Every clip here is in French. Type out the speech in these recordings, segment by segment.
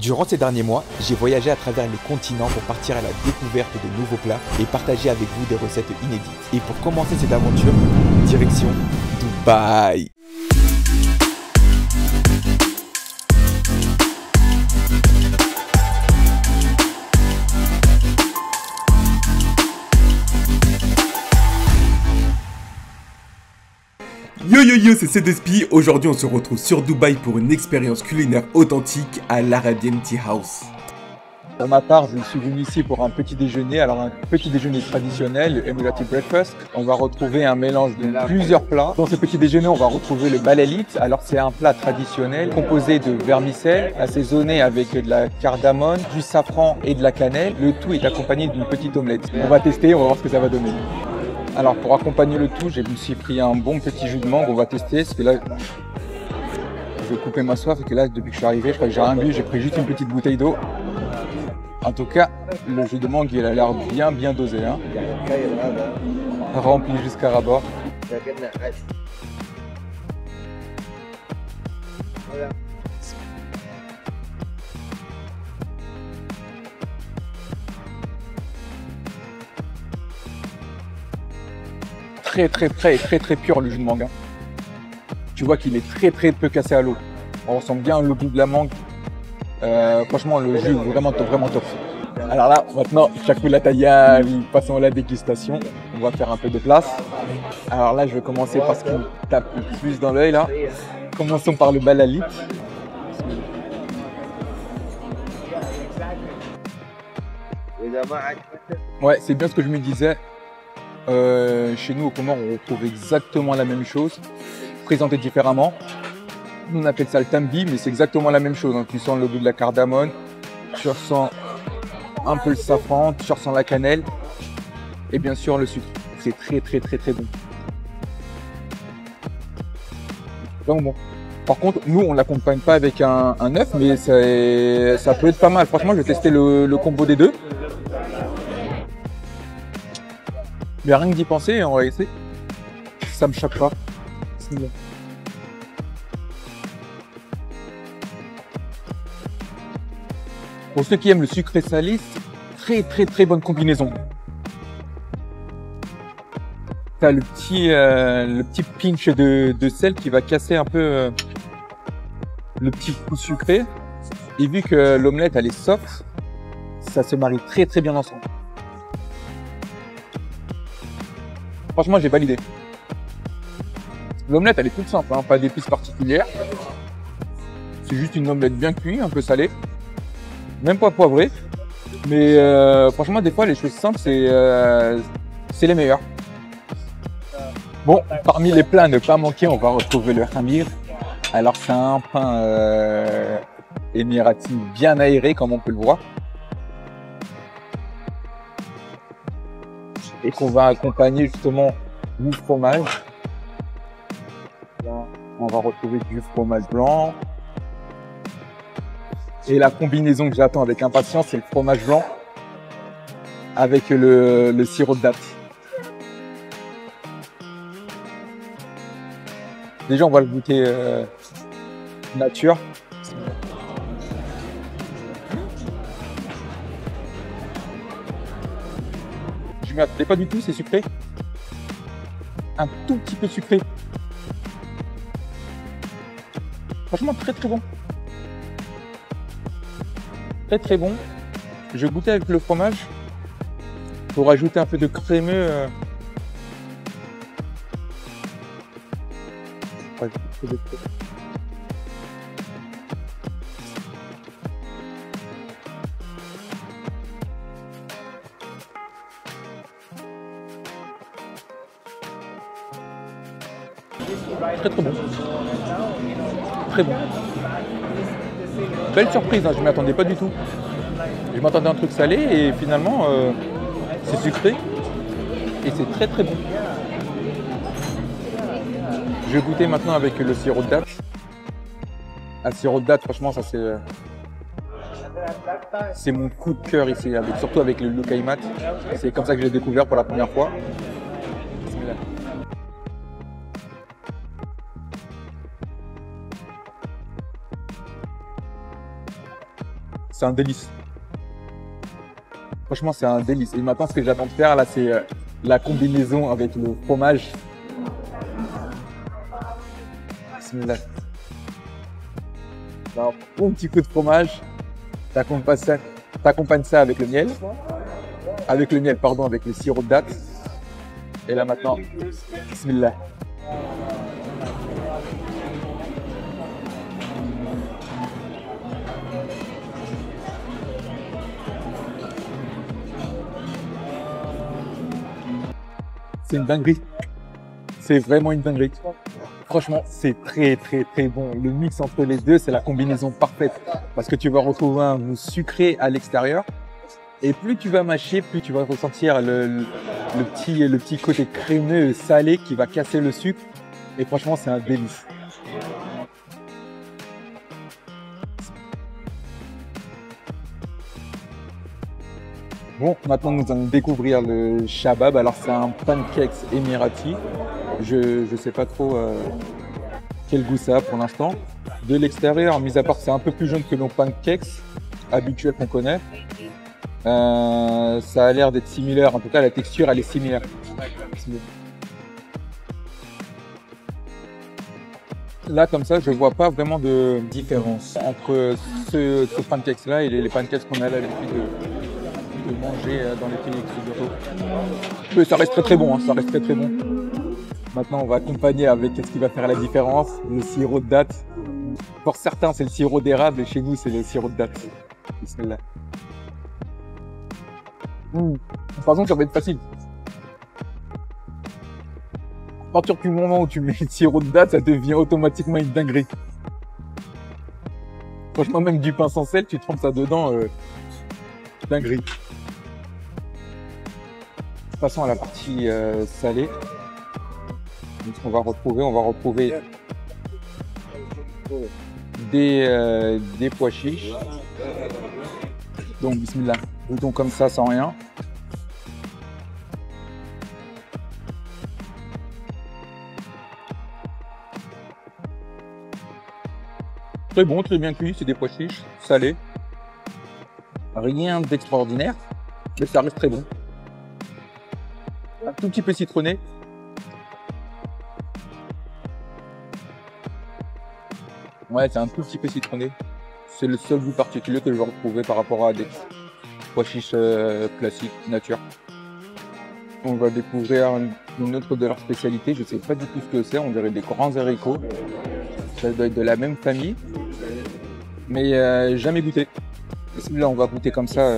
Durant ces derniers mois, j'ai voyagé à travers les continents pour partir à la découverte de nouveaux plats et partager avec vous des recettes inédites. Et pour commencer cette aventure, direction Dubaï. Yo yo yo, c'est CDSP. Aujourd'hui on se retrouve sur Dubaï pour une expérience culinaire authentique à l'Arabian Tea House. Pour ma part, je suis venu ici pour un petit déjeuner. Alors un petit déjeuner traditionnel, le Emirati Breakfast. On va retrouver un mélange de plusieurs plats. Dans ce petit déjeuner, on va retrouver le balalit. Alors c'est un plat traditionnel composé de vermicelles, assaisonné avec de la cardamone, du safran et de la cannelle. Le tout est accompagné d'une petite omelette. On va tester, on va voir ce que ça va donner. Alors pour accompagner le tout, je me suis pris un bon petit jus de mangue, on va tester, parce que là, je vais couper ma soif, et que là, depuis que je suis arrivé, je crois que j'ai rien bu, j'ai pris juste une petite bouteille d'eau. En tout cas, le jus de mangue, il a l'air bien dosé, hein. Rempli jusqu'à ras-bord. Très frais et très pur le jus de mangue. Hein. Tu vois qu'il est très peu cassé à l'eau. On ressent bien le goût de la mangue. Franchement, le jus est vraiment top. Alors là, maintenant, la taillade, passons à la dégustation. On va faire un peu de place. Alors là, je vais commencer par ce qui me tape le plus dans l'œil là. Commençons par le balalit. Ouais, c'est bien ce que je me disais. Chez nous au Comores, on retrouve exactement la même chose, présenté différemment. Nous on appelle ça le tambi, mais c'est exactement la même chose. Donc, tu sens le goût de la cardamone, tu ressens un peu le safran, tu ressens la cannelle et bien sûr le sucre. C'est très bon. Vraiment bon. Par contre, nous on l'accompagne pas avec un œuf, mais ça peut être pas mal. Franchement, je vais tester le combo des deux. Mais rien que d'y penser, on va essayer. Ça me choque pas. C'est bon. Pour ceux qui aiment le sucré salé, c'est très bonne combinaison. T'as le petit pinch de sel qui va casser un peu le petit goût sucré. Et vu que l'omelette elle est soft, ça se marie très bien ensemble. Franchement, j'ai validé. L'omelette, elle est toute simple, hein, pas d'épices particulières. C'est juste une omelette bien cuite, un peu salée. Même pas poivrée. Mais franchement, des fois, les choses simples, c'est les meilleurs. Bon, parmi les plats à ne pas manquer, on va retrouver le khamir. Alors, c'est un pain émirati bien aéré, comme on peut le voir. Et qu'on va accompagner justement du fromage. Là, on va retrouver du fromage blanc. Et la combinaison que j'attends avec impatience, c'est le fromage blanc avec le sirop de date. Déjà, on va le goûter nature. Je m'y attendais pas du tout, c'est sucré. Un tout petit peu sucré. Franchement, très bon. Très bon. Je vais goûter avec le fromage pour ajouter un peu de crémeux. Très bon. Très bon. Belle surprise, hein, je ne m'y attendais pas du tout. Je m'attendais à un truc salé et finalement c'est sucré et c'est très bon. Je vais goûter maintenant avec le sirop de date. Un sirop de date, franchement, ça c'est mon coup de cœur ici, surtout avec le Kaimat. C'est comme ça que je l'ai découvert pour la première fois. c'est un délice. Franchement, c'est un délice. Et maintenant, ce que j'attends de faire, là, c'est la combinaison avec le fromage. Bismillah. Alors, un petit coup de fromage. T'accompagnes ça avec le miel. Avec le miel, pardon, avec le sirop de date. Et là, maintenant, bismillah. C'est une dinguerie. C'est vraiment une dinguerie. Franchement, c'est très bon. Le mix entre les deux, c'est la combinaison parfaite. Parce que tu vas retrouver un goût sucré à l'extérieur. Et plus tu vas mâcher, plus tu vas ressentir le petit côté crémeux, salé qui va casser le sucre. Et franchement, c'est un délice. Bon, maintenant nous allons découvrir le shabab. Alors c'est un pancakes émirati. Je sais pas trop quel goût ça a pour l'instant. De l'extérieur, mis à part c'est un peu plus jaune que nos pancakes habituels qu'on connaît. Ça a l'air d'être similaire. En tout cas, la texture elle est similaire. Là, comme ça, je vois pas vraiment de différence entre ce pancakes là et les pancakes qu'on a l'habitude de manger dans les pays occidentaux. Mais ça reste très bon, hein, ça reste très bon. Maintenant, on va accompagner avec ce qui va faire la différence, le sirop de date. Pour certains, c'est le sirop d'érable et chez nous, c'est le sirop de date. Bismillah. Par exemple, ça va être facile. À partir du moment où tu mets le sirop de date, ça devient automatiquement une dinguerie. Franchement, même du pain sans sel, tu trempes ça dedans, dinguerie. Passons à la partie salée. Donc, on va retrouver des pois chiches. Donc bismillah, goûtons comme ça sans rien. Très bon, très bien cuit, c'est des pois chiches, salés. Rien d'extraordinaire, mais ça reste très bon. Un tout petit peu citronné. Ouais, c'est un tout petit peu citronné. C'est le seul goût particulier que je vais retrouver par rapport à des pois chiches classiques, nature. On va découvrir une autre de leurs spécialités. Je ne sais pas du tout ce que c'est. On dirait des grands haricots. Ça doit être de la même famille. Mais jamais goûté. Là, on va goûter comme ça.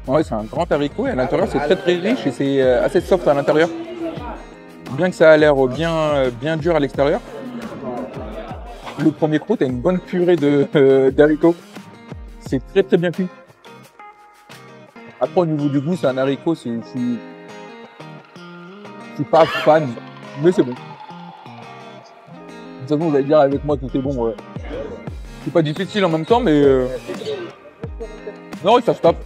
Ouais, c'est un grand haricot et à l'intérieur c'est très riche et c'est assez soft à l'intérieur. Bien que ça a l'air bien dur à l'extérieur. Le premier croûte a une bonne purée d'haricots. C'est très bien cuit. Après au niveau du goût, c'est un haricot, je suis pas fan, mais c'est bon. De toute façon, vous allez dire avec moi que tout est bon. C'est pas difficile en même temps, mais non, ça se tape.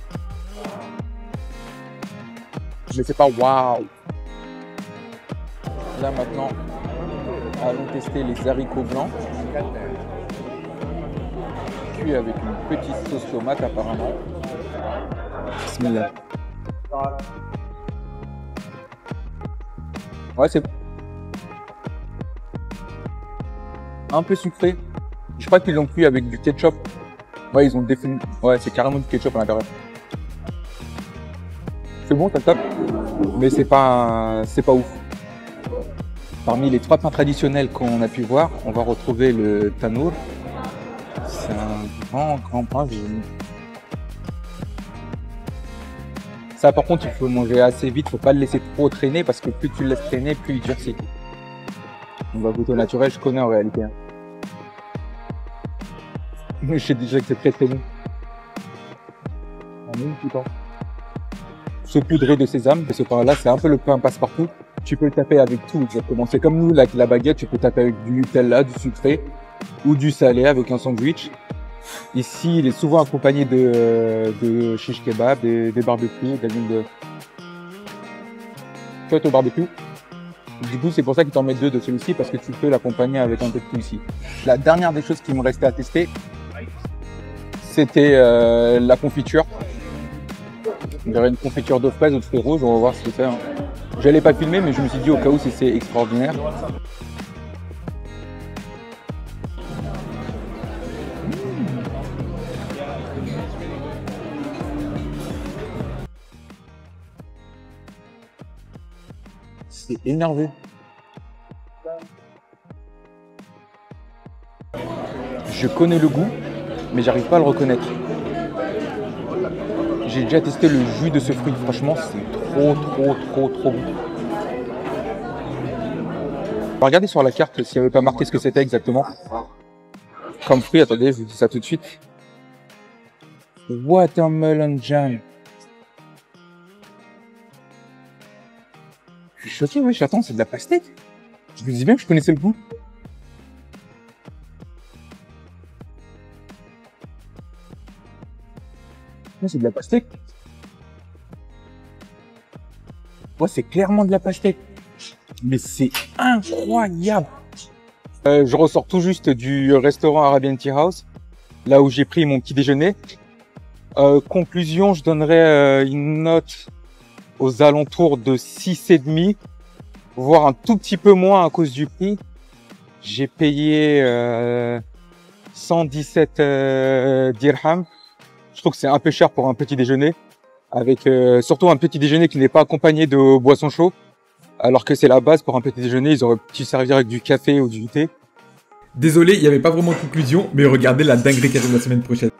Mais c'est pas waouh. Là maintenant, allons tester les haricots blancs. Cuits avec une petite sauce tomate apparemment. Bismillah. Ouais, c'est un peu sucré. Je crois qu'ils l'ont cuit avec du ketchup. Ouais, ils ont défini. Ouais, c'est carrément du ketchup à l'intérieur. C'est bon, ça tape, mais c'est pas ouf. Parmi les trois pains traditionnels qu'on a pu voir, on va retrouver le tanour. C'est un grand pain. Ça, par contre, il faut le manger assez vite. Faut pas le laisser trop traîner parce que plus tu le laisses traîner, plus il durcit. On va goûter au naturel. Je connais en réalité. Je sais déjà que c'est très bon. En même tout temps. Saupoudré de sésame, ce pain-là, c'est un peu le pain passe-partout. Tu peux le taper avec tout, exactement. C'est comme nous, là, avec la baguette, tu peux taper avec du Nutella, du sucré ou du salé avec un sandwich. Ici, il est souvent accompagné de shish kebab, des barbecues, de la viande de chouette au barbecue. Du coup, c'est pour ça qu'ils t'en mettent 2 de celui-ci, parce que tu peux l'accompagner avec un peu de celui-ci. La dernière des choses qui me restait à tester, c'était la confiture. Il y aurait une confiture de fraises ou de fruits rouges, on va voir ce que c'est. Hein. Je l'ai pas filmé, mais je me suis dit au cas où si c'est extraordinaire. C'est énervé. Je connais le goût, mais j'arrive pas à le reconnaître. J'ai déjà testé le jus de ce fruit, franchement, c'est trop bon. Regardez sur la carte s'il n'y avait pas marqué ce que c'était exactement. Comme fruit, attendez, je vous dis ça tout de suite. Watermelon jam. Je suis choqué, oui, attends, c'est de la pastèque. Je vous dis bien que je connaissais le goût. C'est de la pastèque. Ouais, c'est clairement de la pastèque. Mais c'est incroyable. Je ressors tout juste du restaurant Arabian Tea House, là où j'ai pris mon petit déjeuner. Conclusion, je donnerais une note aux alentours de 6,5, voire un tout petit peu moins à cause du prix. J'ai payé 117 dirhams. Je trouve que c'est un peu cher pour un petit déjeuner, avec surtout un petit déjeuner qui n'est pas accompagné de boissons chaudes, alors que c'est la base pour un petit déjeuner. Ils auraient pu servir avec du café ou du thé. Désolé, il n'y avait pas vraiment de conclusion, mais regardez la dinguerie qu'il y a la semaine prochaine.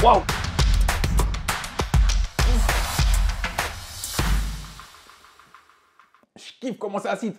Waouh! Je kiffe comment ça cite.